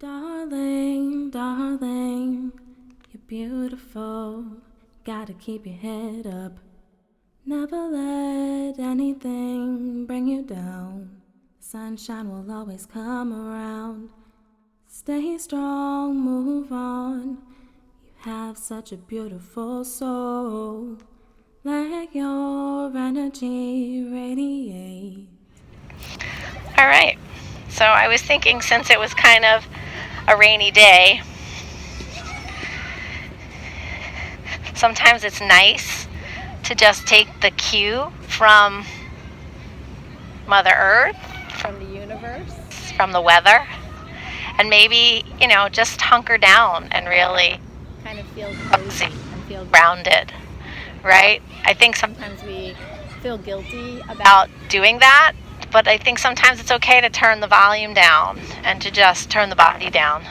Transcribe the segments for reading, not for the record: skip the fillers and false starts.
Darling, darling, you're beautiful. Gotta keep your head up. Never let anything bring you down. Sunshine will always come around. Stay strong, move on. You have such a beautiful soul. Let your energy radiate. All right. So I was thinking, since it was kind of a rainy day, sometimes it's nice to just take the cue from Mother Earth, From the universe. from the weather, and maybe, just hunker down and really Kind of feel cozy and feel grounded, right? I think Sometimes we feel guilty about doing that, but I think sometimes it's okay to turn the volume down and to just turn the body down.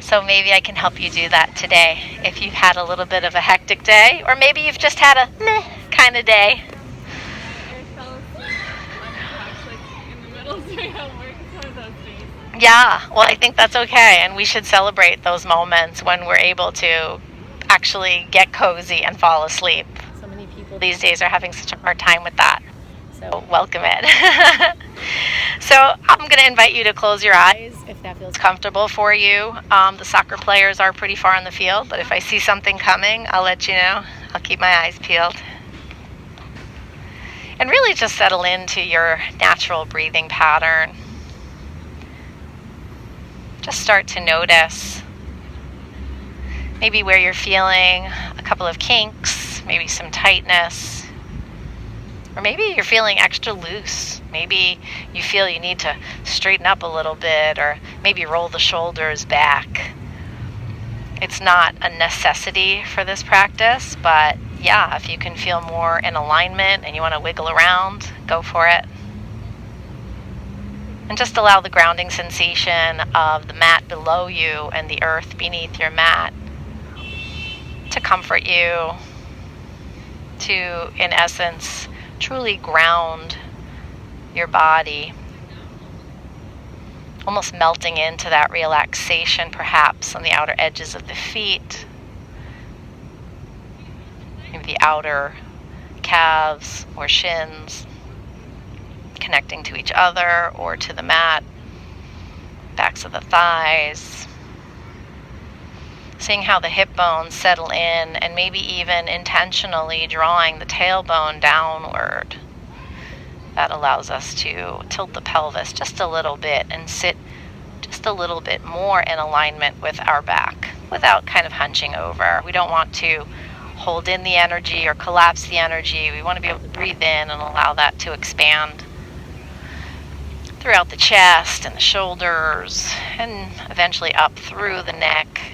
So maybe I can help you do that today if you've had a little bit of a hectic day, or maybe you've just had a meh kind of day. I fell asleep on the couch, in the middle doing homework. It's one of those days. Yeah, well, I think that's okay, and we should celebrate those moments when we're able to actually get cozy and fall asleep. so many people These days are having such a hard time with that. So Welcome it. So I'm going to invite you to close your eyes if that feels it's comfortable for you. The soccer players are pretty far in the field, but if I see something coming, I'll let you know. I'll keep my eyes peeled. And really just settle into your natural breathing pattern. Just start to notice maybe where you're feeling a couple of kinks, maybe some tightness, or maybe you're feeling extra loose. Maybe you feel you need to straighten up a little bit, or maybe roll the shoulders back. It's not a necessity for this practice, but yeah, if you can feel more in alignment and you want to wiggle around, go for it. And just allow the grounding sensation of the mat below you and the earth beneath your mat to comfort you, to, in essence, truly ground your body, almost melting into that relaxation perhaps on the outer edges of the feet, maybe the outer calves or shins, connecting to each other or to the mat, backs of the thighs, seeing how the hip bones settle in, and maybe even intentionally drawing the tailbone downward. That allows us to tilt the pelvis just a little bit and sit just a little bit more in alignment with our back without kind of hunching over. We don't want to hold in the energy or collapse the energy. We want to be able to breathe in and allow that to expand throughout the chest and the shoulders, and eventually up through the neck,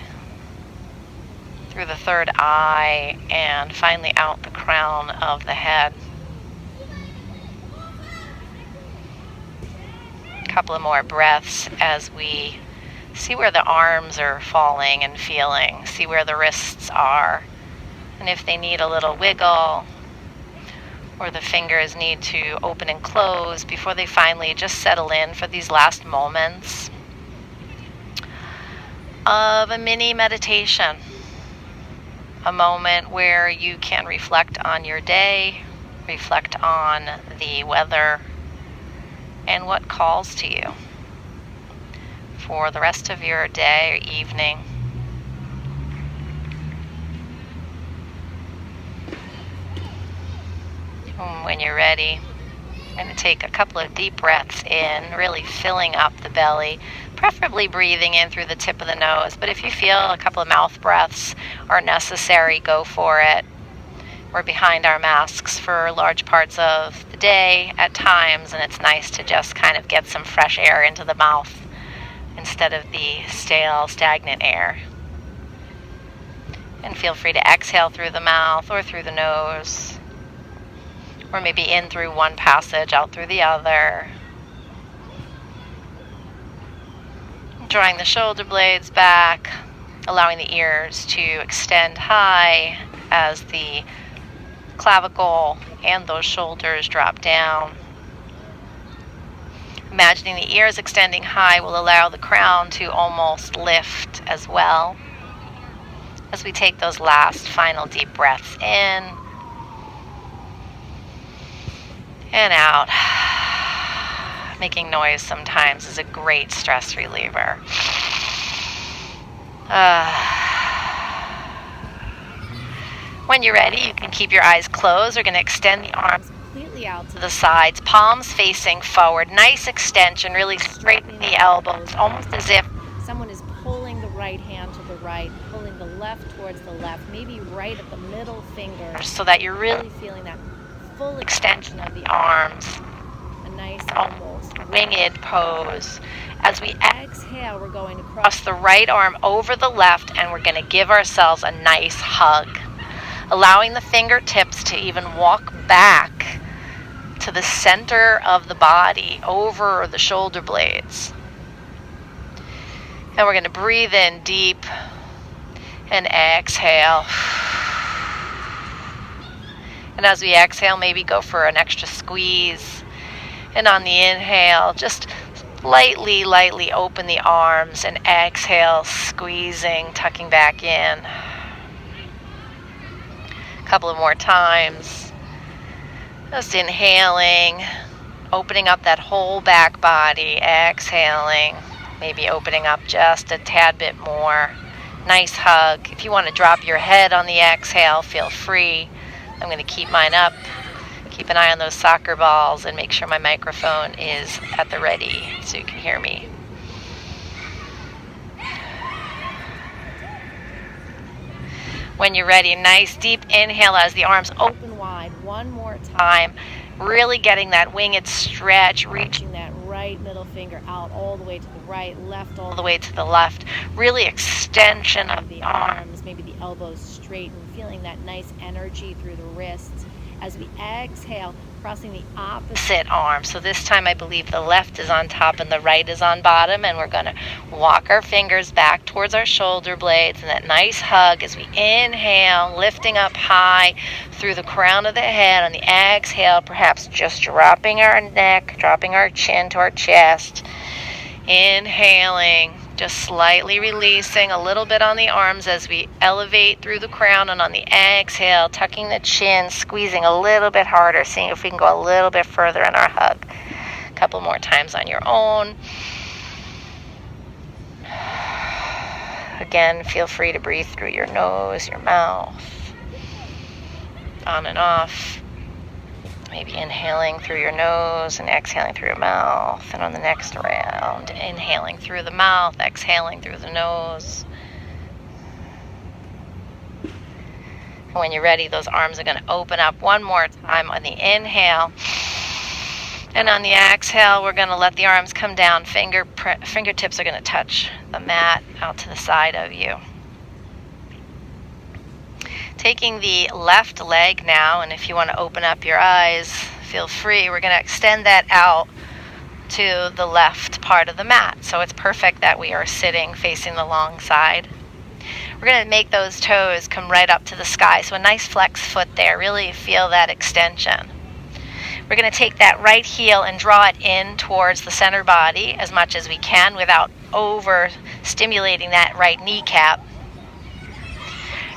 through the third eye, and finally out the crown of the head. A couple of more breaths as we see where the arms are falling and feeling, see where the wrists are, and if they need a little wiggle, or the fingers need to open and close before they finally just settle in for these last moments of a mini meditation. A moment where you can reflect on your day, reflect on the weather, and what calls to you for the rest of your day or evening. When you're ready, I'm going to take a couple of deep breaths in, really filling up the belly, preferably breathing in through the tip of the nose. But if you feel a couple of mouth breaths are necessary, go for it. We're behind our masks for large parts of the day at times, and it's nice to just kind of get some fresh air into the mouth instead of the stale, stagnant air. And feel free to exhale through the mouth or through the nose, or maybe in through one passage, out through the other. Drawing the shoulder blades back, allowing the ears to extend high as the clavicle and those shoulders drop down. Imagining the ears extending high will allow the crown to almost lift as well as we take those last final deep breaths in and out. Making noise sometimes is a great stress reliever. When you're ready, you can keep your eyes closed. We're going to extend the arms completely out to the sides, palms facing forward. Nice extension, really straightening the elbows, almost as if Someone is pulling the right hand to the right, pulling the left towards the left, maybe right at the middle finger, so that you're really feeling that full extension of the arms. a nice almost Winged pose. As we exhale, we're going to cross the right arm over the left, and we're going to give ourselves a nice hug, allowing the fingertips to even walk back to the center of the body, over the shoulder blades. And we're going to breathe in deep and exhale. And as we exhale, maybe go for an extra squeeze. And on the inhale, just lightly open the arms, and exhale, squeezing, tucking back in. A couple of more times. Just inhaling, opening up that whole back body, exhaling, maybe opening up just a tad bit more. Nice hug. If you want to drop your head on the exhale, feel free. I'm going to keep mine up. Keep an eye on those soccer balls and make sure my microphone is at the ready so you can hear me. When you're ready, nice deep inhale as the arms open wide. One more time. Really getting that winged stretch, reaching that right middle finger out all the way to the right, left all the way to the left. Really extension of the arms, maybe the elbows straight, and feeling that nice energy through the wrists. As we exhale, crossing the opposite arm. So this time I believe the left is on top and the right is on bottom, and we're going to walk our fingers back towards our shoulder blades, and that nice hug as we inhale, lifting up high through the crown of the head. On the exhale, perhaps just dropping our neck, dropping our chin to our chest. Inhaling, just slightly releasing a little bit on the arms as we elevate through the crown, and on the exhale, tucking the chin, squeezing a little bit harder, seeing if we can go a little bit further in our hug. A couple more times on your own. Again, feel free to breathe through your nose, your mouth, on and off. Maybe inhaling through your nose and exhaling through your mouth. And on the next round, inhaling through the mouth, exhaling through the nose. And when you're ready, those arms are going to open up one more time on the inhale. And on the exhale, we're going to let the arms come down. Fingertips are going to touch the mat out to the side of you. Taking the left leg now, and if you want to open up your eyes, feel free. We're going to extend that out to the left part of the mat. So it's perfect that we are sitting facing the long side. We're going to make those toes come right up to the sky. So a nice flex foot there. Really feel that extension. We're going to take that right heel and draw it in towards the center body as much as we can without over stimulating that right kneecap.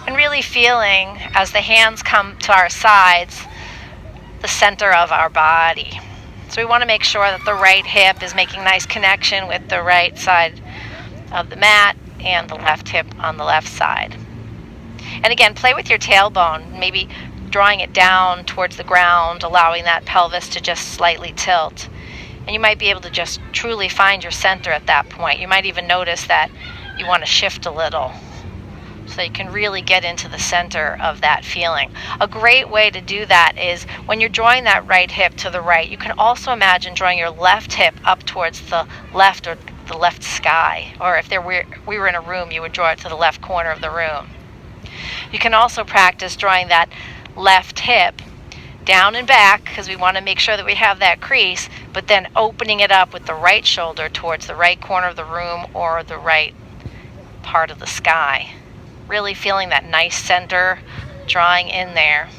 And really feeling, as the hands come to our sides, the center of our body. So we want to make sure that the right hip is making nice connection with the right side of the mat and the left hip on the left side. And again, play with your tailbone, maybe drawing it down towards the ground, allowing that pelvis to just slightly tilt. And you might be able to just truly find your center at that point. You might even notice that you want to shift a little, so you can really get into the center of that feeling. A great way to do that is when you're drawing that right hip to the right, you can also imagine drawing your left hip up towards the left or the left sky. Or if we were in a room, you would draw it to the left corner of the room. You can also practice drawing that left hip down and back, because we want to make sure that we have that crease, but then opening it up with the right shoulder towards the right corner of the room or the right part of the sky. Really feeling that nice center, drawing in there.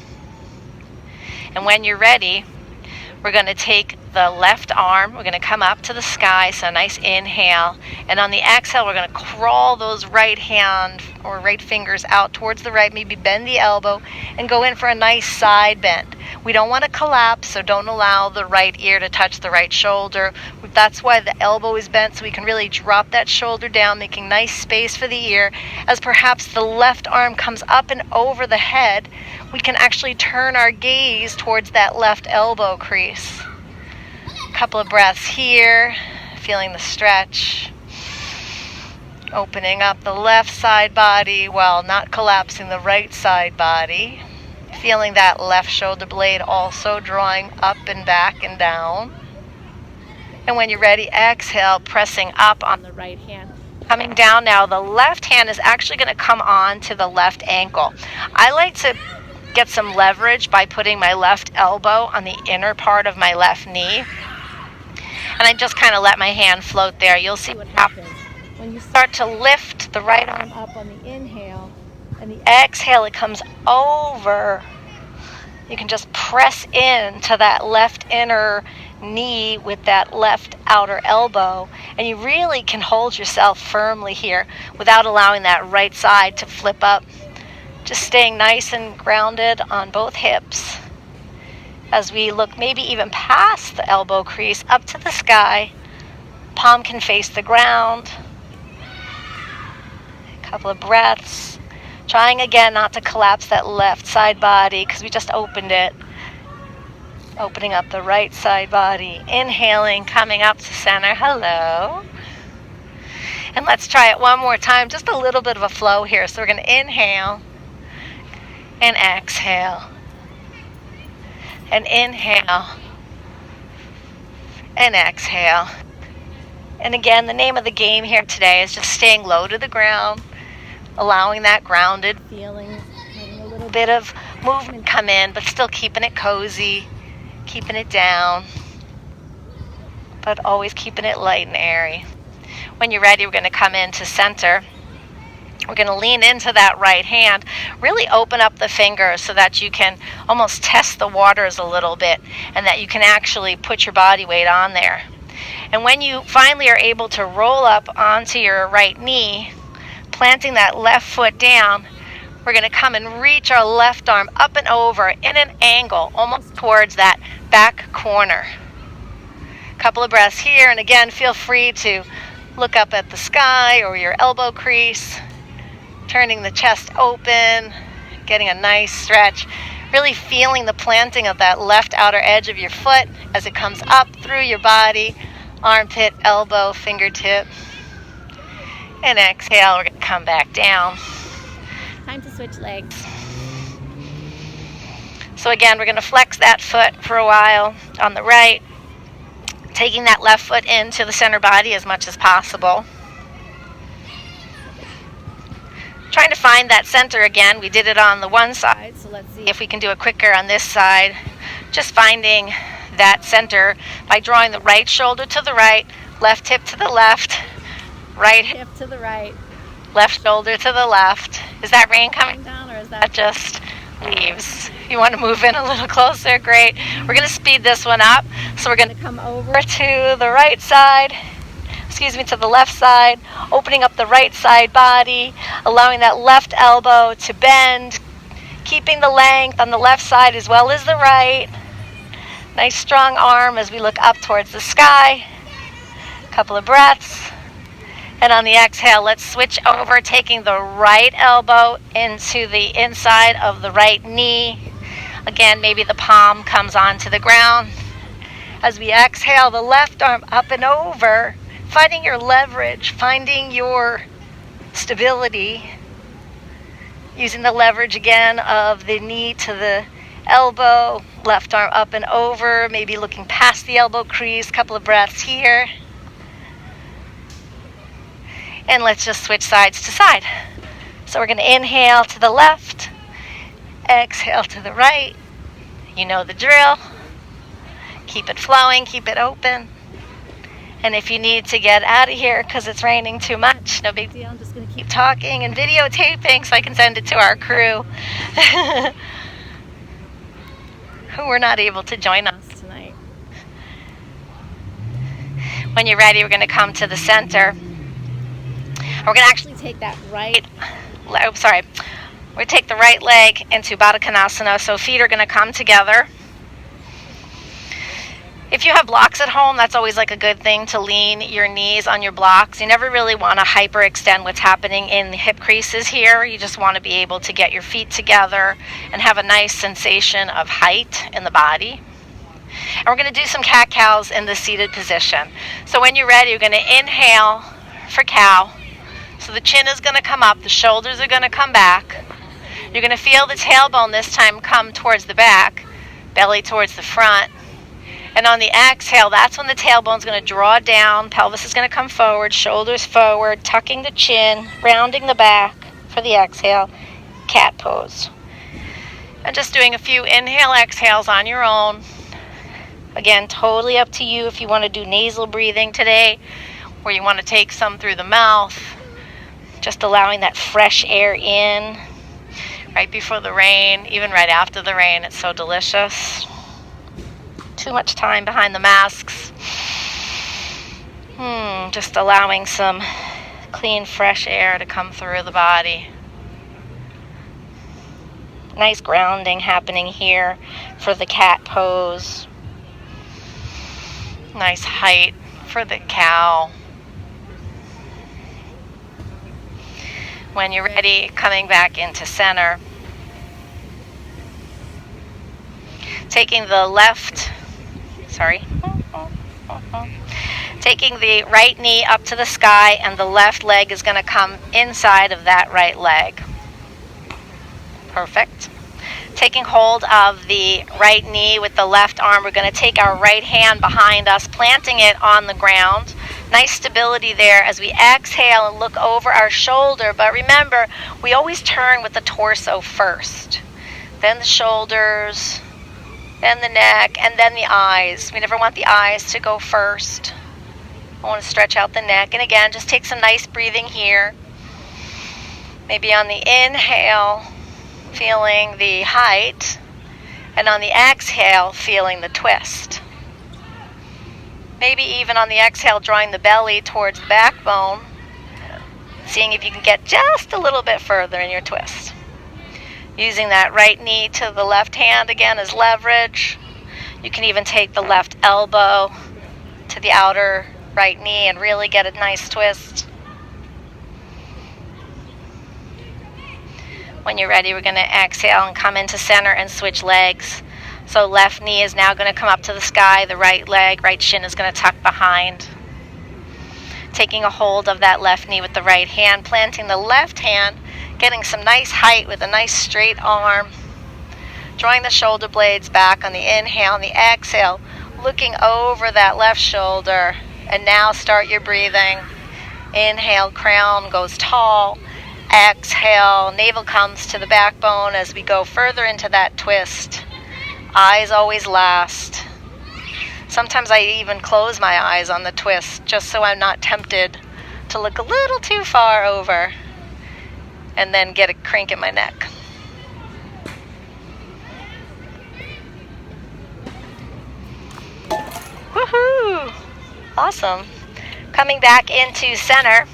And when you're ready, we're going to take the left arm. We're going to come up to the sky, so a nice inhale. And on the exhale, we're going to crawl those right hand or right fingers out towards the right, maybe bend the elbow, and go in for a nice side bend. We don't want to collapse, so don't allow the right ear to touch the right shoulder. That's why the elbow is bent, so we can really drop that shoulder down, making nice space for the ear. As perhaps the left arm comes up and over the head, we can actually turn our gaze towards that left elbow crease. A couple of breaths here, feeling the stretch. Opening up the left side body while not collapsing the right side body. Feeling that left shoulder blade also drawing up and back and down. And when you're ready, exhale, pressing up on the right hand. Coming down now, the left hand is actually going to come on to the left ankle. I like to get some leverage by putting my left elbow on the inner part of my left knee. And I just kind of let my hand float there. You'll see what happens when you start to lift the right arm up on the inhale, and the exhale, it comes over. You can just press in to that left inner knee with that left outer elbow, and you really can hold yourself firmly here without allowing that right side to flip up. Just staying nice and grounded on both hips as we look maybe even past the elbow crease up to the sky. Palm can face the ground. A couple of breaths. Trying again not to collapse that left side body because we just opened it. Opening up the right side body. Inhaling, coming up to center. Hello. And let's try it one more time. Just a little bit of a flow here. So we're going to inhale and exhale. And inhale and exhale. And again, the name of the game here today is just staying low to the ground, allowing that grounded feeling, letting a little bit of movement come in, but still keeping it cozy, keeping it down, but always keeping it light and airy. When you're ready, we're going to come into center. We're going to lean into that right hand, really open up the fingers so that you can almost test the waters a little bit and that you can actually put your body weight on there. And when you finally are able to roll up onto your right knee, planting that left foot down, we're going to come and reach our left arm up and over in an angle, almost towards that back corner. A couple of breaths here, and again, feel free to look up at the sky or your elbow crease. Turning the chest open, getting a nice stretch, really feeling the planting of that left outer edge of your foot as it comes up through your body, armpit, elbow, fingertip. And exhale, we're going to come back down. Time to switch legs. So again, we're going to flex that foot for a while on the right, taking that left foot into the center body as much as possible. Trying to find that center again. We did it on the one side, so let's see if we can do it quicker on this side. Just finding that center by drawing the right shoulder to the right, left hip to the left, right hip to the right, left shoulder to the left. Is that rain coming down, or is that just leaves? If you want to move in a little closer, great. We're going to speed this one up. So we're going to come over to the right side. To the left side, opening up the right side body, allowing that left elbow to bend, keeping the length on the left side as well as the right. Nice strong arm as we look up towards the sky. A couple of breaths. And on the exhale, let's switch over, taking the right elbow into the inside of the right knee. Again, maybe the palm comes onto the ground. As we exhale, the left arm up and over, finding your leverage, finding your stability, using the leverage again of the knee to the elbow, left arm up and over, maybe looking past the elbow crease, couple of breaths here. And let's just switch sides to side. So we're going to inhale to the left, exhale to the right. You know the drill. Keep it flowing, keep it open. And if you need to get out of here because it's raining too much, no big deal. I'm just going to keep talking and videotaping so I can send it to our crew who were not able to join us tonight. When you're ready, we're going to come to the center. We're going to actually Take that right. we're going to take the right leg into Baddha Konasana. So feet are going to come together. If you have blocks at home, that's always like a good thing to lean your knees on your blocks. You never really want to hyperextend what's happening in the hip creases here. You just want to be able to get your feet together and have a nice sensation of height in the body. And we're going to do some cat-cows in the seated position. So when you're ready, you're going to inhale for cow. So the chin is going to come up, the shoulders are going to come back. You're going to feel the tailbone this time come towards the back, belly towards the front. And on the exhale, that's when the tailbone is going to draw down, pelvis is going to come forward, shoulders forward, tucking the chin, rounding the back for the exhale, cat pose. And just doing a few inhale, exhales on your own. Again, totally up to you if you want to do nasal breathing today, or you want to take some through the mouth. Just allowing that fresh air in right before the rain, even right after the rain. It's so delicious. Too much time behind the masks. Just allowing some clean, fresh air to come through the body. Nice grounding happening here for the cat pose. Nice height for the cow. When you're ready, coming back into center. Taking the right knee up to the sky, and the left leg is going to come inside of that right leg. Perfect. Taking hold of the right knee with the left arm, we're going to take our right hand behind us, planting it on the ground. Nice stability there as we exhale and look over our shoulder. But remember, we always turn with the torso first, then the shoulders, then the neck, and then the eyes. We never want the eyes to go first. I want to stretch out the neck. And again, just take some nice breathing here. Maybe on the inhale, feeling the height, and on the exhale, feeling the twist. Maybe even on the exhale, drawing the belly towards the backbone, seeing if you can get just a little bit further in your twist. Using that right knee to the left hand again as leverage. You can even take the left elbow to the outer right knee and really get a nice twist. When you're ready, we're going to exhale and come into center and switch legs. So left knee is now going to come up to the sky. The right leg, right shin is going to tuck behind. Taking a hold of that left knee with the right hand, planting the left hand, getting some nice height with a nice straight arm. Drawing the shoulder blades back on the inhale and the exhale, looking over that left shoulder. And now start your breathing. Inhale, crown goes tall. Exhale, navel comes to the backbone as we go further into that twist. Eyes always last. Sometimes I even close my eyes on the twist just so I'm not tempted to look a little too far over and then get a crank in my neck. Woohoo! Awesome. Coming back into center.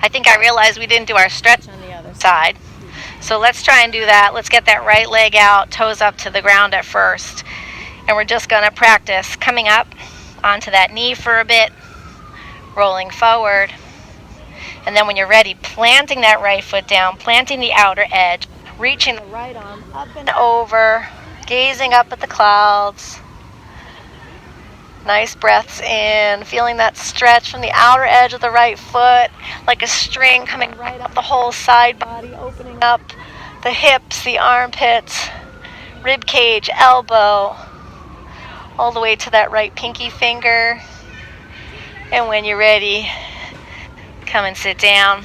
I think I realized we didn't do our stretch on the other side. So let's try and do that. Let's get that right leg out, toes up to the ground at first. And we're just going to practice coming up onto that knee for a bit, rolling forward. And then when you're ready, planting that right foot down, planting the outer edge, reaching the right arm up and over, gazing up at the clouds. Nice breaths in, feeling that stretch from the outer edge of the right foot, like a string coming right up the whole side body, opening up the hips, the armpits, rib cage, elbow, all the way to that right pinky finger. And when you're ready, come and sit down.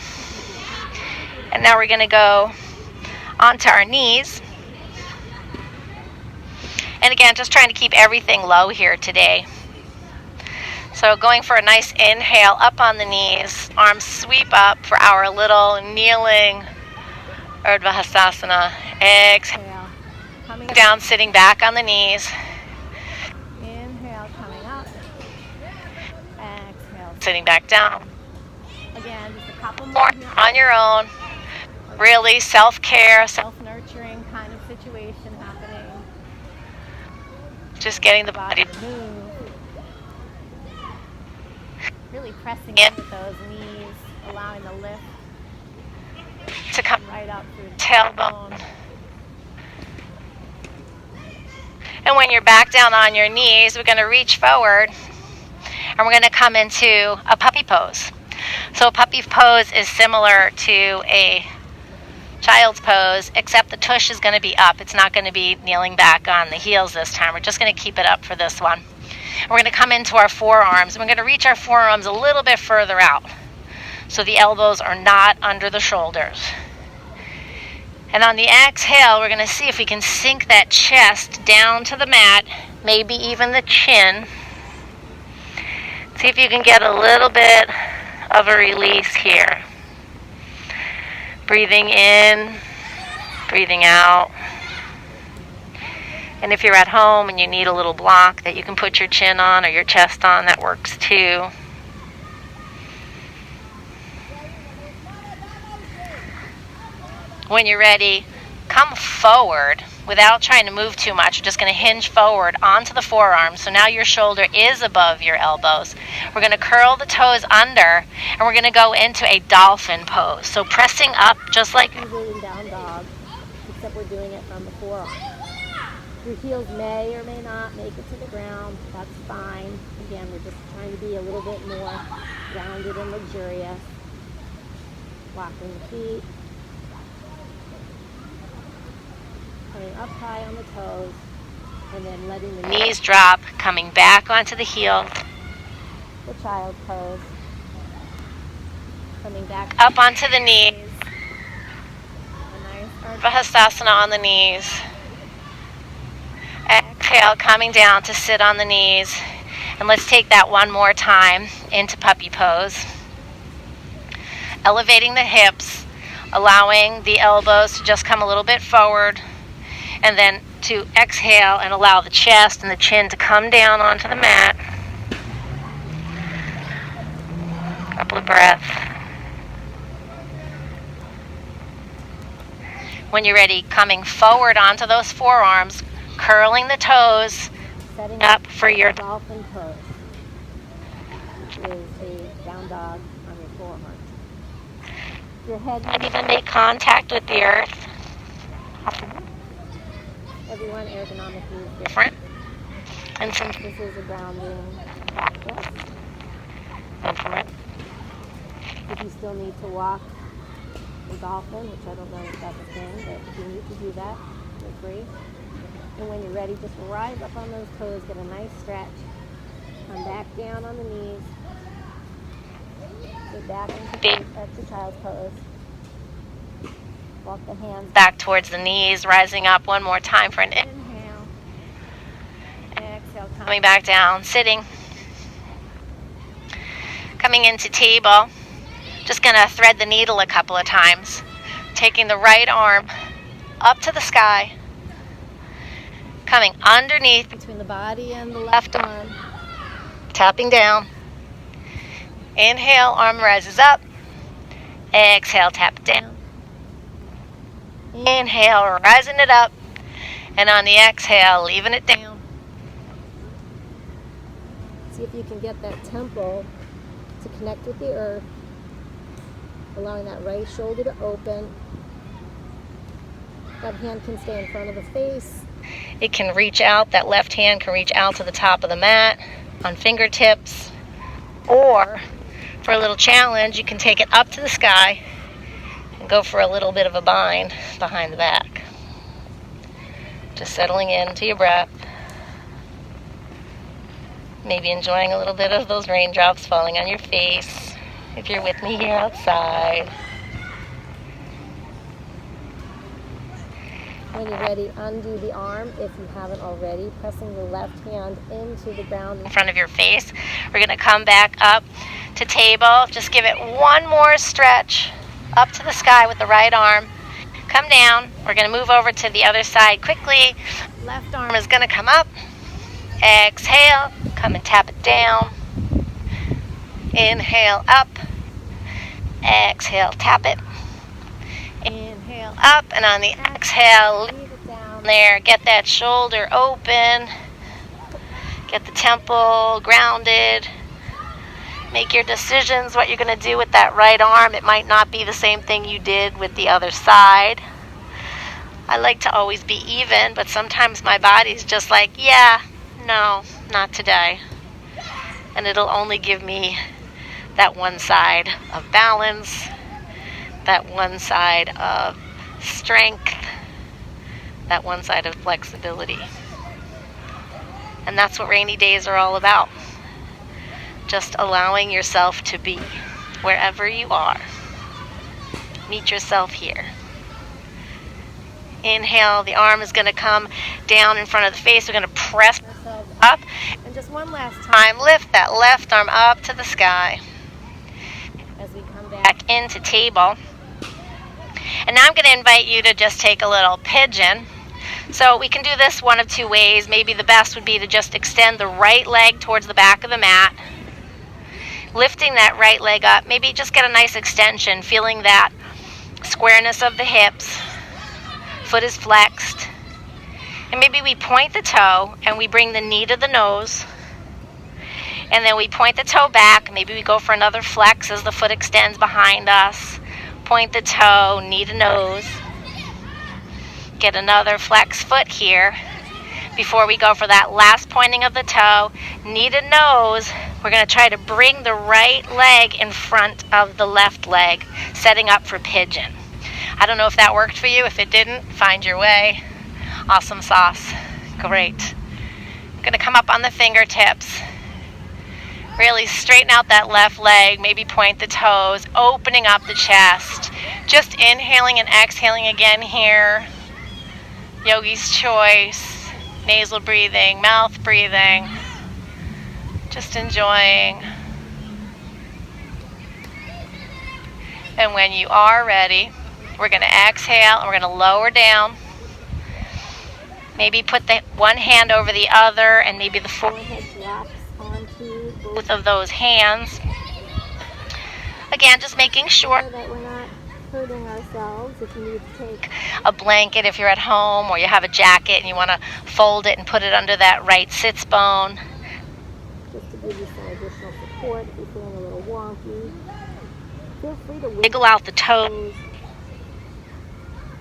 And now we're going to go onto our knees. And again, just trying to keep everything low here today. So going for a nice inhale up on the knees, arms sweep up for our little kneeling Urdhva Hastasana. Exhale, coming down, sitting back on the knees. Inhale, coming up. Sitting back down. Again, just a couple More more here. on your own. Really self-care. Self-nurturing kind of situation happening. Just getting the body To move. Really pressing in with those knees, allowing the lift to come right up through the tailbone. And when you're back down on your knees, we're going to reach forward and we're going to come into a puppy pose. So a puppy pose is similar to a child's pose, except the tush is going to be up. It's not going to be kneeling back on the heels this time. We're just going to keep it up for this one. And we're going to come into our forearms. We're going to reach our forearms a little bit further out so the elbows are not under the shoulders. And on the exhale, we're going to see if we can sink that chest down to the mat, maybe even the chin. See if you can get a little bit of a release here. Breathing in, breathing out. And if you're at home and you need a little block that you can put your chin on or your chest on, that works too. When you're ready, come forward without trying to move too much. You're just going to hinge forward onto the forearms. So now your shoulder is above your elbows. We're going to curl the toes under, and we're going to go into a dolphin pose. So pressing up just like Moving down dog, except we're doing it from the forearm. Your heels may or may not make it to the ground. That's fine. Again, we're just trying to be a little bit more grounded and luxurious. Locking the feet. Coming up high on the toes. And then letting the knees drop, coming back onto the heels. The child pose. Coming back up onto the knees. A nice Hastasana on the knees. Exhale, coming down to sit on the knees. And let's take that one more time into puppy pose. Elevating the hips, allowing the elbows to just come a little bit forward. And then to exhale and allow the chest and the chin to come down onto the mat. Couple of breaths. When you're ready, coming forward onto those forearms, curling the toes, setting up for your dolphin pose, which is a down dog on your forearm. Your head might even make contact with the earth. Everyone ergonomically is Different. And some This is a grounding practice. If you still need to walk the dolphin, which I don't know if that's a thing, but if you need to do that, feel free. And when you're ready, just rise up on those toes, get a nice stretch. Come back down on the knees. Get back into the child's pose. Walk the hands back towards the knees, rising up one more time for an inhale. Exhale, coming back down, sitting. Coming into table. Just going to thread the needle a couple of times. Taking the right arm up to the sky. Coming underneath between the body and the left arm. Tapping down. Inhale, arm rises up. Exhale, tap it down. Inhale, rising it up. And on the exhale, leaving it down. See if you can get that temple to connect with the earth. Allowing that right shoulder to open. That hand can stay in front of the face. It can reach out, that left hand can reach out to the top of the mat on fingertips. Or, for a little challenge, you can take it up to the sky and go for a little bit of a bind behind the back. Just settling into your breath. Maybe enjoying a little bit of those raindrops falling on your face. If you're with me here outside. When you're ready, undo the arm if you haven't already, pressing the left hand into the ground in front of your face. We're going to come back up to table. Just give it one more stretch up to the sky with the right arm. Come down. We're going to move over to the other side quickly. Left arm is going to come up. Exhale. Come and tap it down. Inhale up. Exhale, tap it. Inhale up, and on the exhale, leave it down there. Get that shoulder open. Get the temple grounded. Make your decisions what you're going to do with that right arm. It might not be the same thing you did with the other side. I like to always be even, but sometimes my body's just like, yeah, no, not today. And it'll only give me that one side of balance, that one side of strength, that one side of flexibility. And that's what rainy days are all about. Just allowing yourself to be wherever you are. Meet yourself here. Inhale, the arm is going to come down in front of the face. We're going to press ourselves up. And just one last time, lift that left arm up to the sky. As we come back into table. And now I'm going to invite you to just take a little pigeon. So we can do this one of two ways. Maybe the best would be to just extend the right leg towards the back of the mat. Lifting that right leg up. Maybe just get a nice extension, feeling that squareness of the hips. Foot is flexed. And maybe we point the toe and we bring the knee to the nose. And then we point the toe back. Maybe we go for another flex as the foot extends behind us. Point the toe, knee to nose. Get another flex foot here. Before we go for that last pointing of the toe, knee to nose, we're going to try to bring the right leg in front of the left leg, setting up for pigeon. I don't know if that worked for you. If it didn't, find your way. Awesome sauce. Great. Going to come up on the fingertips. Really straighten out that left leg, maybe point the toes, opening up the chest. Just inhaling and exhaling again here. Yogi's choice. Nasal breathing, mouth breathing. Just enjoying. And when you are ready, we're going to exhale and we're going to lower down. Maybe put the one hand over the other and maybe the forehead drops onto both of those hands. Again, just making sure that we're not hurting ourselves. If you need to take a blanket if you're at home, or you have a jacket and you want to fold it and put it under that right sits bone. Just to give you some additional support if you're feeling a little wonky. Feel free to wiggle out the toes.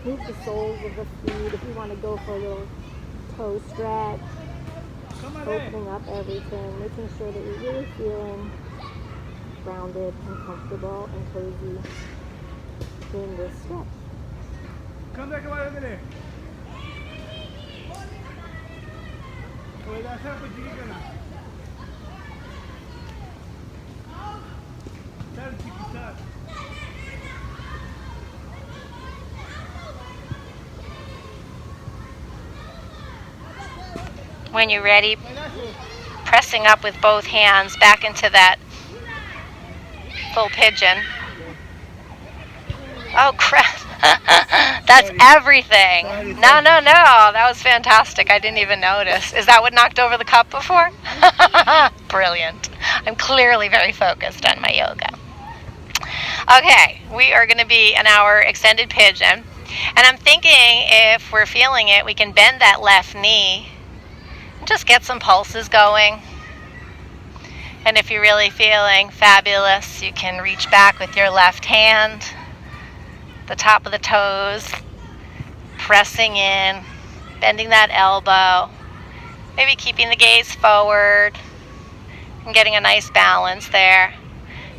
Move the soles of the feet if you want to go for a little toe stretch. Opening up everything, making sure that you're really feeling grounded and comfortable and cozy in this stretch. Come back a minute. When you're ready, pressing up with both hands back into that full pigeon. Oh crap. That's everything. No. That was fantastic. I didn't even notice. Is that what knocked over the cup before? Brilliant. I'm clearly very focused on my yoga. Okay, we are going to be in our extended pigeon. And I'm thinking if we're feeling it, we can bend that left knee. Just get some pulses going. And if you're really feeling fabulous, you can reach back with your left hand, the top of the toes, pressing in, bending that elbow, maybe keeping the gaze forward and getting a nice balance there.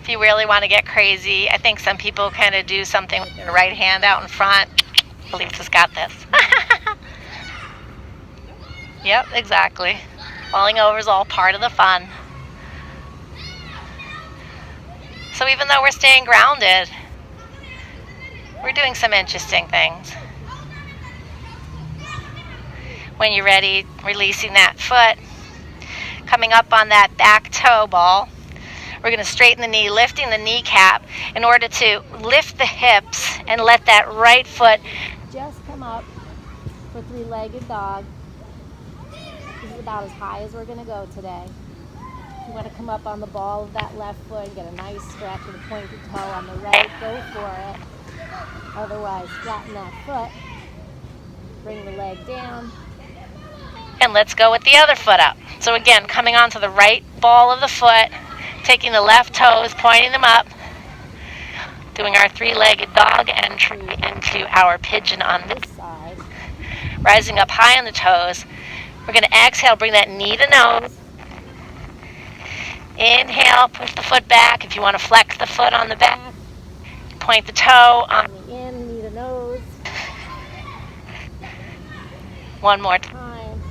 If you really want to get crazy, I think some people kind of do something with their right hand out in front. Lisa's got this. Yep, exactly. Falling over is all part of the fun. So even though we're staying grounded, we're doing some interesting things. When you're ready, releasing that foot, coming up on that back toe ball. We're going to straighten the knee, lifting the kneecap in order to lift the hips and let that right foot just come up for three-legged dog. This is about as high as we're going to go today. You want to come up on the ball of that left foot and get a nice stretch of the pointed toe on the right. Go for it. Otherwise, flatten that foot. Bring the leg down. And let's go with the other foot up. So again, coming onto the right ball of the foot, taking the left toes, pointing them up, doing our three-legged dog entry into our pigeon on this side. Rising up high on the toes. We're going to exhale, bring that knee to nose. Inhale, push the foot back. If you want to flex the foot on the back, point the toe on the in, knee to nose. One more time.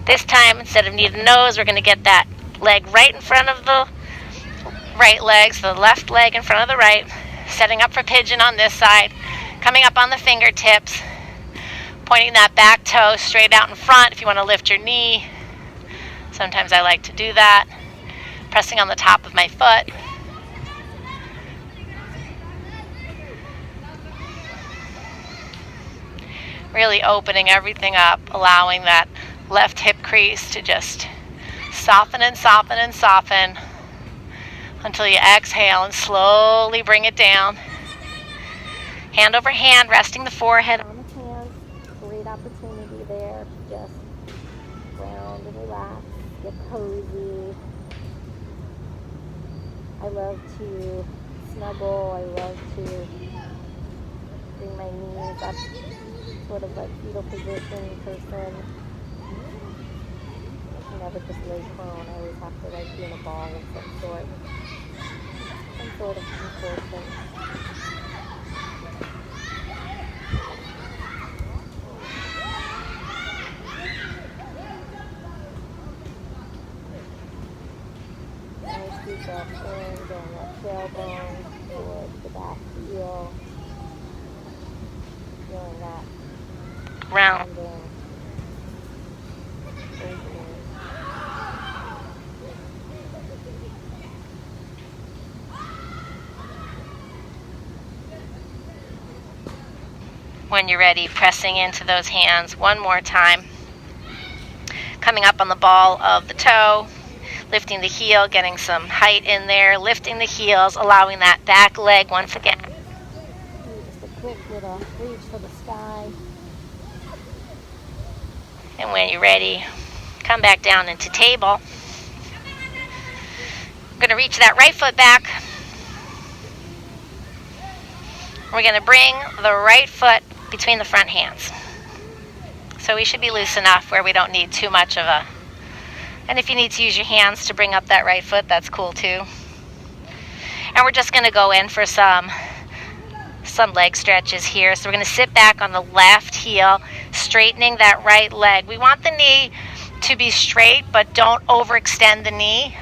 This time, instead of knee to nose, we're going to get that leg right in front of the right leg, so the left leg in front of the right, setting up for pigeon on this side, coming up on the fingertips, pointing that back toe straight out in front if you want to lift your knee. Sometimes I like to do that. Pressing on the top of my foot. Really opening everything up, allowing that left hip crease to just soften and soften and soften until you exhale and slowly bring it down. Hand over hand, resting the forehead on the hands. Great opportunity there to just ground and relax, get cozy. I love to snuggle. I love to bring my knees up, sort of like fetal position person. I never just lay prone. I always have to like be in a ball of some sort of contortion. Nice deep breath in, going that tailbone towards the back heel. Feeling that rounding. When you're ready, pressing into those hands one more time. Coming up on the ball of the toe, lifting the heel, getting some height in there, lifting the heels, allowing that back leg once again. Just a quick little reach for the sky. And when you're ready, come back down into table. We're going to reach that right foot back. We're going to bring the right foot between the front hands. So we should be loose enough where we don't need too much of a... And if you need to use your hands to bring up that right foot, that's cool too. And we're just going to go in for some leg stretches here. So we're going to sit back on the left heel, straightening that right leg. We want the knee to be straight, but don't overextend the knee.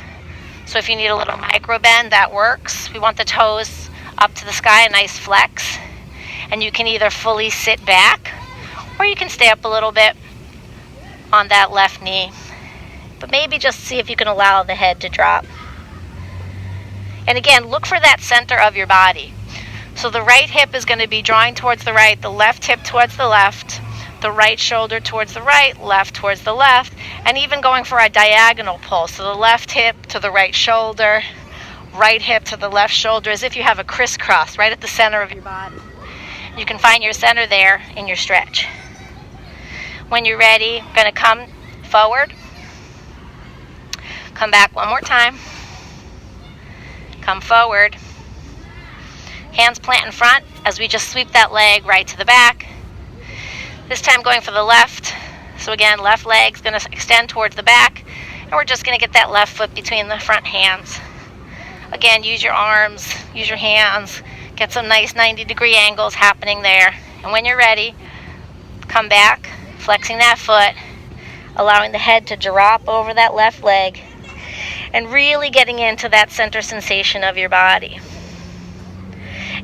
So if you need a little micro bend, that works. We want the toes up to the sky, a nice flex. And you can either fully sit back, or you can stay up a little bit on that left knee. But maybe just see if you can allow the head to drop. And again, look for that center of your body. So the right hip is going to be drawing towards the right, the left hip towards the left, the right shoulder towards the right, left towards the left, and even going for a diagonal pull. So the left hip to the right shoulder, right hip to the left shoulder, as if you have a crisscross right at the center of your body. You can find your center there in your stretch. When you're ready, I'm going to come forward. Come back one more time. Come forward. Hands plant in front as we just sweep that leg right to the back. This time going for the left. So again, left leg's going to extend towards the back. And we're just going to get that left foot between the front hands. Again, use your arms, use your hands. Get some nice 90-degree angles happening there. And when you're ready, come back, flexing that foot, allowing the head to drop over that left leg, and really getting into that center sensation of your body.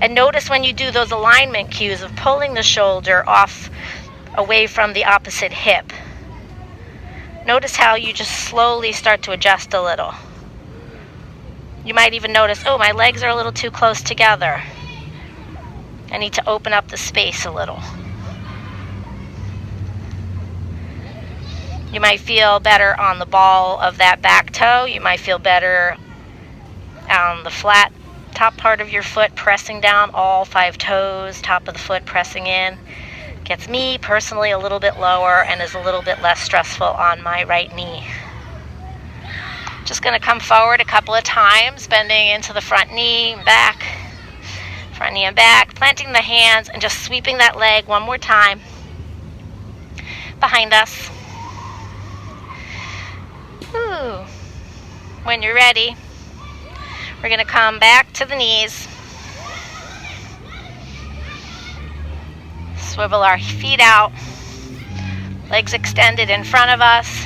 And notice when you do those alignment cues of pulling the shoulder off away from the opposite hip. Notice how you just slowly start to adjust a little. You might even notice, oh, my legs are a little too close together. I need to open up the space a little. You might feel better on the ball of that back toe. You might feel better on the flat top part of your foot, pressing down all 5 toes, top of the foot pressing in. Gets me personally a little bit lower and is a little bit less stressful on my right knee. Just going to come forward a couple of times, bending into the front knee and back, front knee and back, planting the hands and just sweeping that leg one more time behind us. Ooh. When you're ready, we're going to come back to the knees. Swivel our feet out, legs extended in front of us.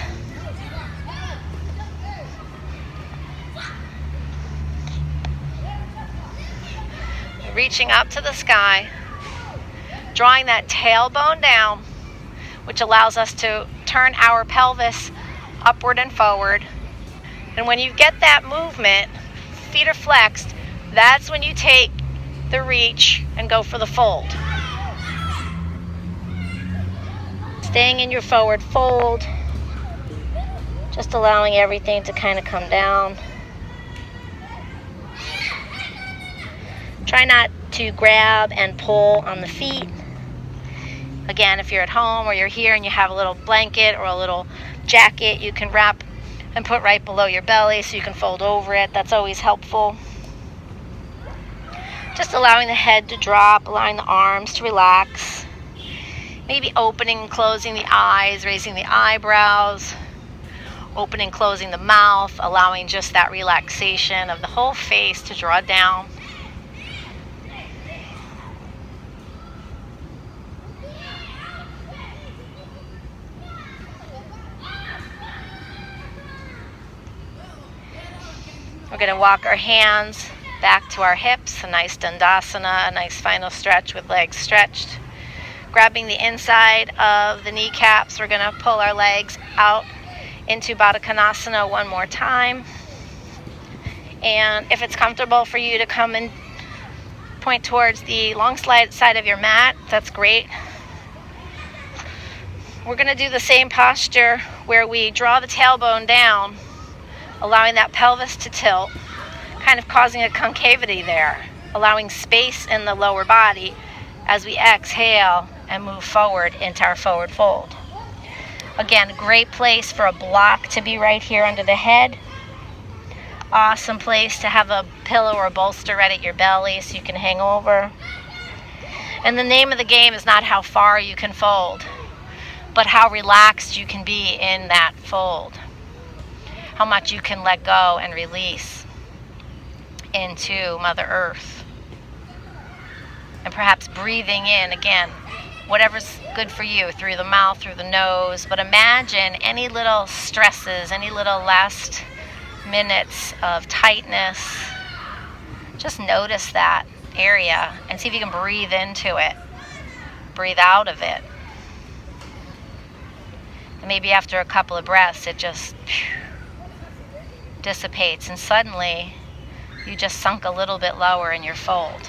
Reaching up to the sky, drawing that tailbone down, which allows us to turn our pelvis upward and forward. And when you get that movement, feet are flexed, that's when you take the reach and go for the fold. Staying in your forward fold, just allowing everything to kind of come down. Try not to grab and pull on the feet. Again, if you're at home or you're here and you have a little blanket or a little jacket, you can wrap and put right below your belly so you can fold over it. That's always helpful. Just allowing the head to drop, allowing the arms to relax. Maybe opening and closing the eyes, raising the eyebrows, opening, closing the mouth, allowing just that relaxation of the whole face to draw down. We're going to walk our hands back to our hips, a nice Dandasana, a nice final stretch with legs stretched. Grabbing the inside of the kneecaps, we're going to pull our legs out into Baddha Konasana one more time. And if it's comfortable for you to come and point towards the long side of your mat, that's great. We're going to do the same posture where we draw the tailbone down, allowing that pelvis to tilt, kind of causing a concavity there, allowing space in the lower body as we exhale and move forward into our forward fold. Again, great place for a block to be right here under the head. Awesome place to have a pillow or a bolster right at your belly so you can hang over. And the name of the game is not how far you can fold, but how relaxed you can be in that fold. How much you can let go and release into Mother Earth. And perhaps breathing in, again, whatever's good for you, through the mouth, through the nose. But imagine any little stresses, any little last minutes of tightness. Just notice that area and see if you can breathe into it. Breathe out of it. And maybe after a couple of breaths, it just dissipates, and suddenly you just sunk a little bit lower in your fold.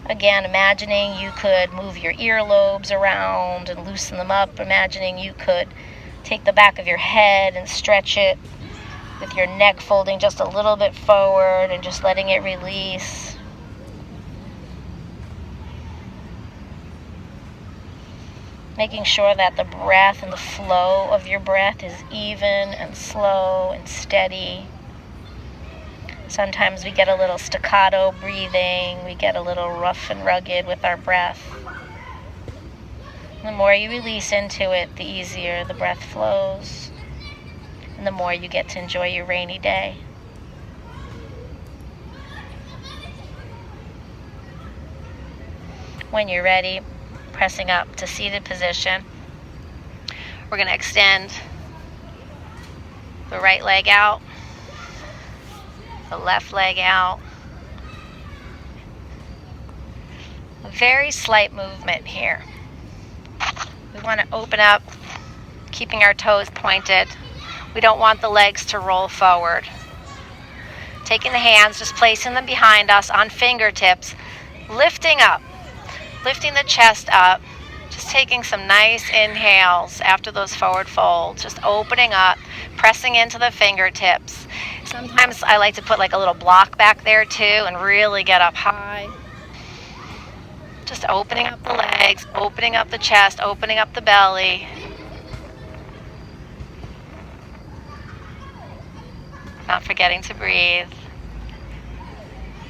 Again, imagining you could move your earlobes around and loosen them up. Imagining you could take the back of your head and stretch it with your neck folding just a little bit forward and just letting it release. Making sure that the breath and the flow of your breath is even and slow and steady. Sometimes we get a little staccato breathing. We get a little rough and rugged with our breath. The more you release into it, the easier the breath flows. And the more you get to enjoy your rainy day. When you're ready, pressing up to seated position. We're going to extend the right leg out, the left leg out. A very slight movement here. We want to open up, keeping our toes pointed. We don't want the legs to roll forward. Taking the hands, just placing them behind us on fingertips, lifting up. Lifting the chest up, taking some nice inhales after those forward folds, just opening up, pressing into the fingertips. Sometimes I like to put like a little block back there too and really get up high. Just opening up the legs, opening up the chest, opening up the belly. Not forgetting to breathe.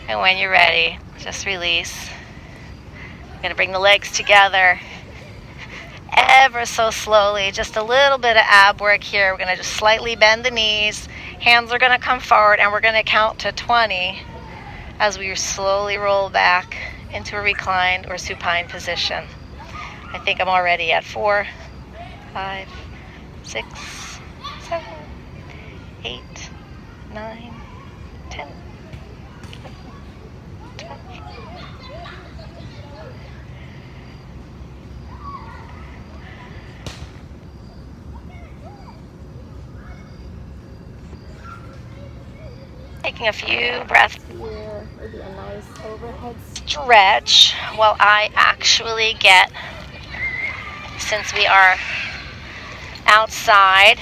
And when you're ready, just release. You're going to bring the legs together ever so slowly. Just a little bit of ab work here. We're going to just slightly bend the knees. Hands are going to come forward, and we're going to count to 20 as we slowly roll back into a reclined or supine position. I think I'm already at 4, 5, 6, 7, 8, 9, 10, 12. Taking a few breaths Here, maybe a nice overhead stretch while I actually get, since we are outside,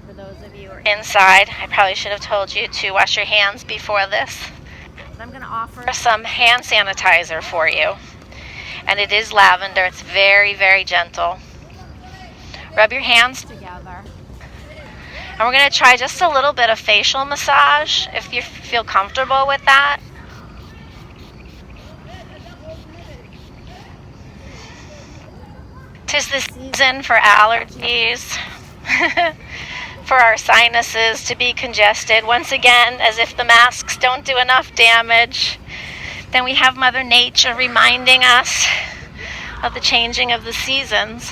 for those of you who are inside, I probably should have told you to wash your hands before this. But I'm going to offer some hand sanitizer for you. And it is lavender. It's very, very gentle. Rub your hands together. And we're going to try just a little bit of facial massage if you feel comfortable with that. Tis the season for allergies, for our sinuses to be congested. Once again, as if the masks don't do enough damage, then we have Mother Nature reminding us of the changing of the seasons.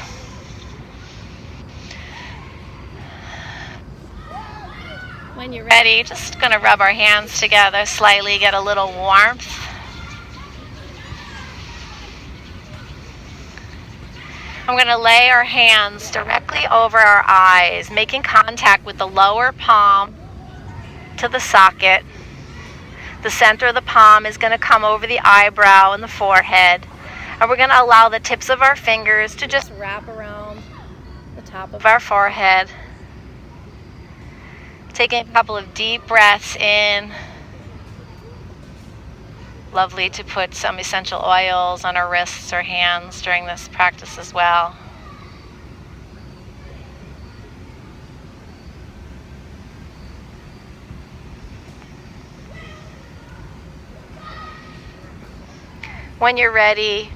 When you're ready, just going to rub our hands together slightly, get a little warmth. I'm going to lay our hands directly over our eyes, making contact with the lower palm to the socket. The center of the palm is going to come over the eyebrow and the forehead. And we're going to allow the tips of our fingers to just wrap around the top of our forehead. Taking a couple of deep breaths in. Lovely to put some essential oils on our wrists or hands during this practice as well. When you're ready,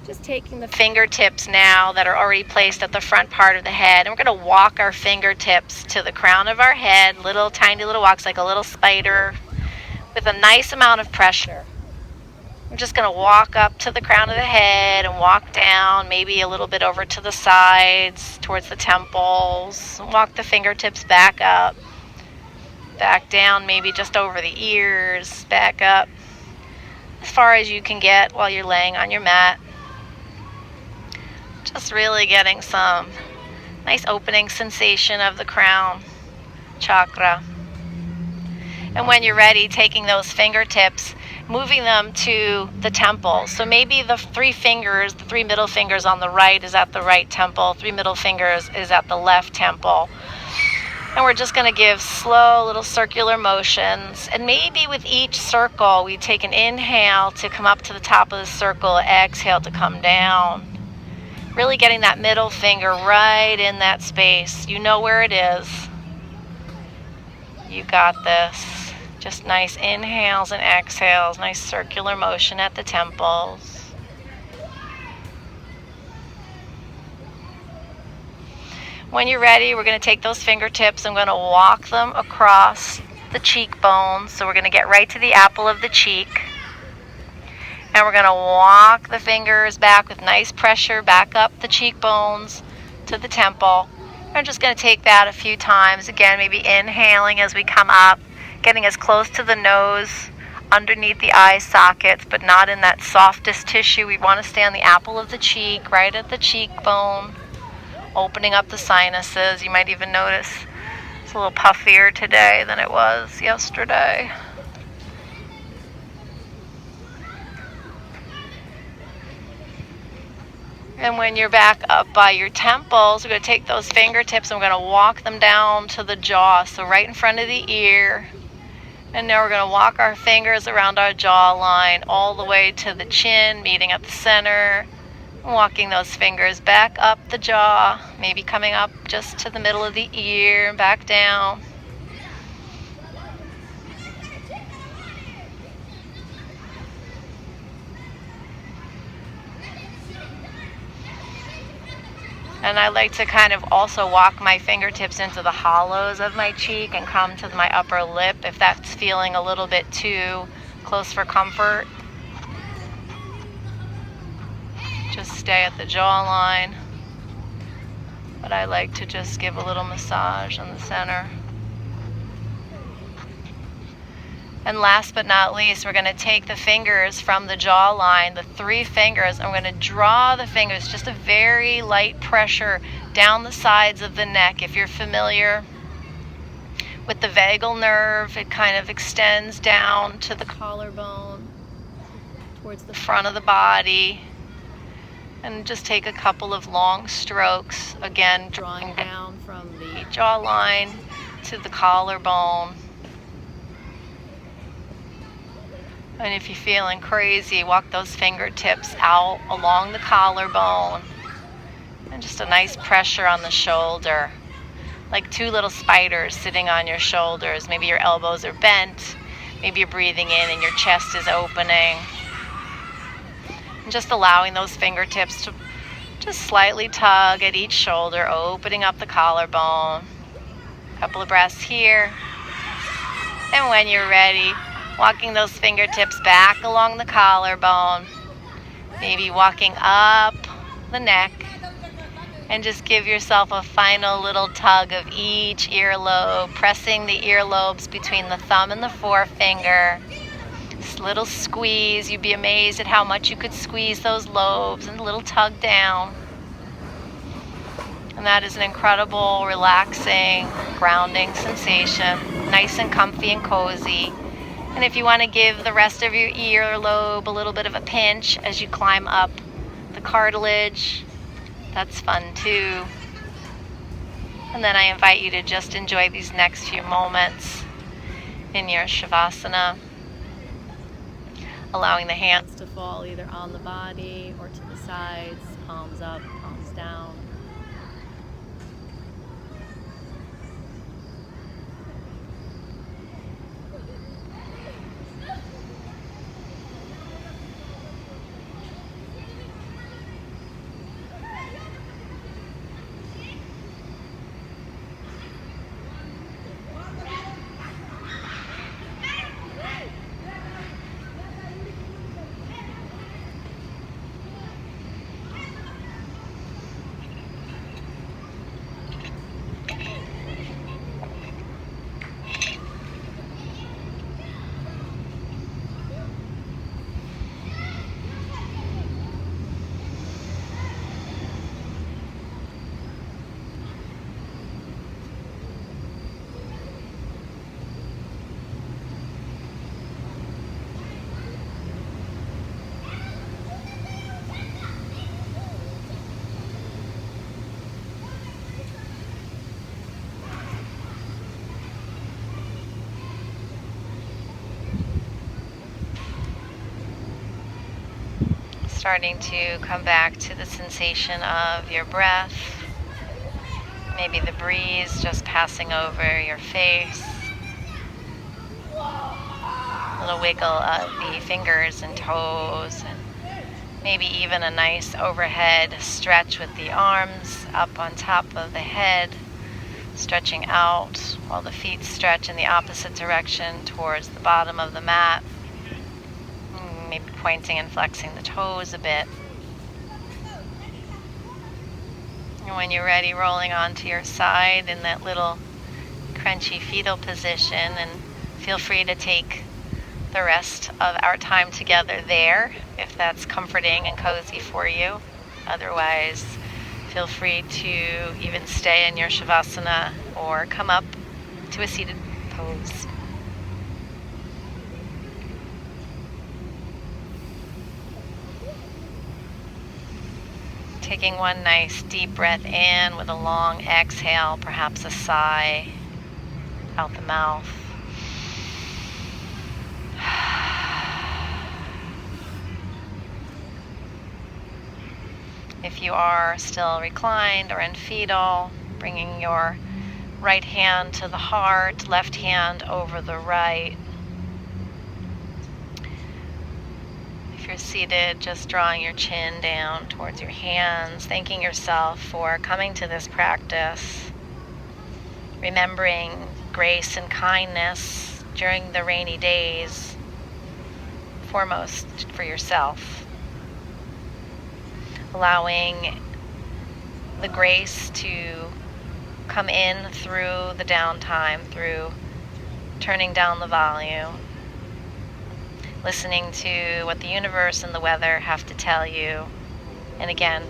just taking the fingertips now that are already placed at the front part of the head, and we're going to walk our fingertips to the crown of our head, little tiny little walks like a little spider with a nice amount of pressure. We're just going to walk up to the crown of the head and walk down, maybe a little bit over to the sides, towards the temples. Walk the fingertips back up, back down, maybe just over the ears, back up, as far as you can get while you're laying on your mat. Just really getting some nice opening sensation of the crown chakra. And when you're ready, taking those fingertips, moving them to the temple. So maybe the 3 fingers, the 3 middle fingers on the right is at the right temple, 3 middle fingers is at the left temple. And we're just going to give slow little circular motions. And maybe with each circle, we take an inhale to come up to the top of the circle, exhale to come down. Really getting that middle finger right in that space. You know where it is. You got this. Just nice inhales and exhales, nice circular motion at the temples. When you're ready, we're going to take those fingertips. I'm going to walk them across the cheekbones. So we're going to get right to the apple of the cheek. And we're going to walk the fingers back with nice pressure back up the cheekbones to the temple. We're just going to take that a few times. Again, maybe inhaling as we come up, getting as close to the nose, underneath the eye sockets, but not in that softest tissue. We want to stay on the apple of the cheek, right at the cheekbone, opening up the sinuses. You might even notice it's a little puffier today than it was yesterday. And when you're back up by your temples, we're going to take those fingertips and we're going to walk them down to the jaw, so right in front of the ear. And now we're going to walk our fingers around our jawline all the way to the chin, meeting at the center. Walking those fingers back up the jaw, maybe coming up just to the middle of the ear and back down. And I like to kind of also walk my fingertips into the hollows of my cheek and come to my upper lip if that's feeling a little bit too close for comfort. Just stay at the jawline. But I like to just give a little massage in the center. And last but not least, we're going to take the fingers from the jawline, the 3 fingers, and we're going to draw the fingers, just a very light pressure down the sides of the neck. If you're familiar with the vagal nerve, it kind of extends down to the collarbone, towards the front of the body. And just take a couple of long strokes, again, drawing down from the jawline to the collarbone. And if you're feeling crazy, walk those fingertips out along the collarbone. And just a nice pressure on the shoulder, like 2 little spiders sitting on your shoulders. Maybe your elbows are bent. Maybe you're breathing in and your chest is opening. And just allowing those fingertips to just slightly tug at each shoulder, opening up the collarbone. A couple of breaths here. And when you're ready, walking those fingertips back along the collarbone, maybe walking up the neck, and just give yourself a final little tug of each earlobe, pressing the earlobes between the thumb and the forefinger. This little squeeze, you'd be amazed at how much you could squeeze those lobes, and a little tug down. And that is an incredible, relaxing, grounding sensation, nice and comfy and cozy. And if you want to give the rest of your earlobe a little bit of a pinch as you climb up the cartilage, that's fun too. And then I invite you to just enjoy these next few moments in your Shavasana, allowing the hands to fall either on the body or to the sides, palms up, palms down. Starting to come back to the sensation of your breath, maybe the breeze just passing over your face, a little wiggle of the fingers and toes, and maybe even a nice overhead stretch with the arms up on top of the head, stretching out while the feet stretch in the opposite direction towards the bottom of the mat. Maybe pointing and flexing the toes a bit. And when you're ready, rolling onto your side in that little crunchy fetal position, and feel free to take the rest of our time together there if that's comforting and cozy for you. Otherwise, feel free to even stay in your Shavasana or come up to a seated pose. Taking one nice deep breath in with a long exhale, perhaps a sigh out the mouth. If you are still reclined or in fetal, bringing your right hand to the heart, left hand over the right. If you're seated, just drawing your chin down towards your hands, thanking yourself for coming to this practice, remembering grace and kindness during the rainy days, foremost for yourself. Allowing the grace to come in through the downtime, through turning down the volume, listening to what the universe and the weather have to tell you, and again,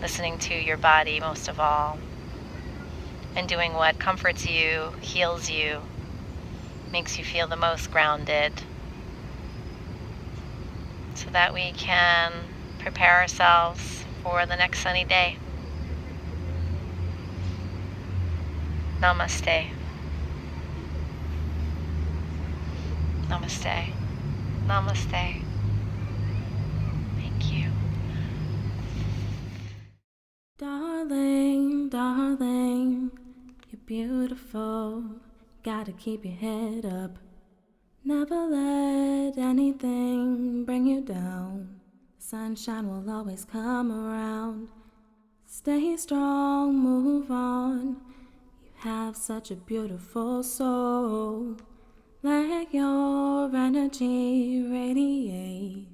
listening to your body most of all, and doing what comforts you, heals you, makes you feel the most grounded, so that we can prepare ourselves for the next sunny day. Namaste. Namaste. Namaste. Thank you. Darling, darling, you're beautiful. Gotta keep your head up. Never let anything bring you down. Sunshine will always come around. Stay strong, move on. You have such a beautiful soul. Let your energy radiate.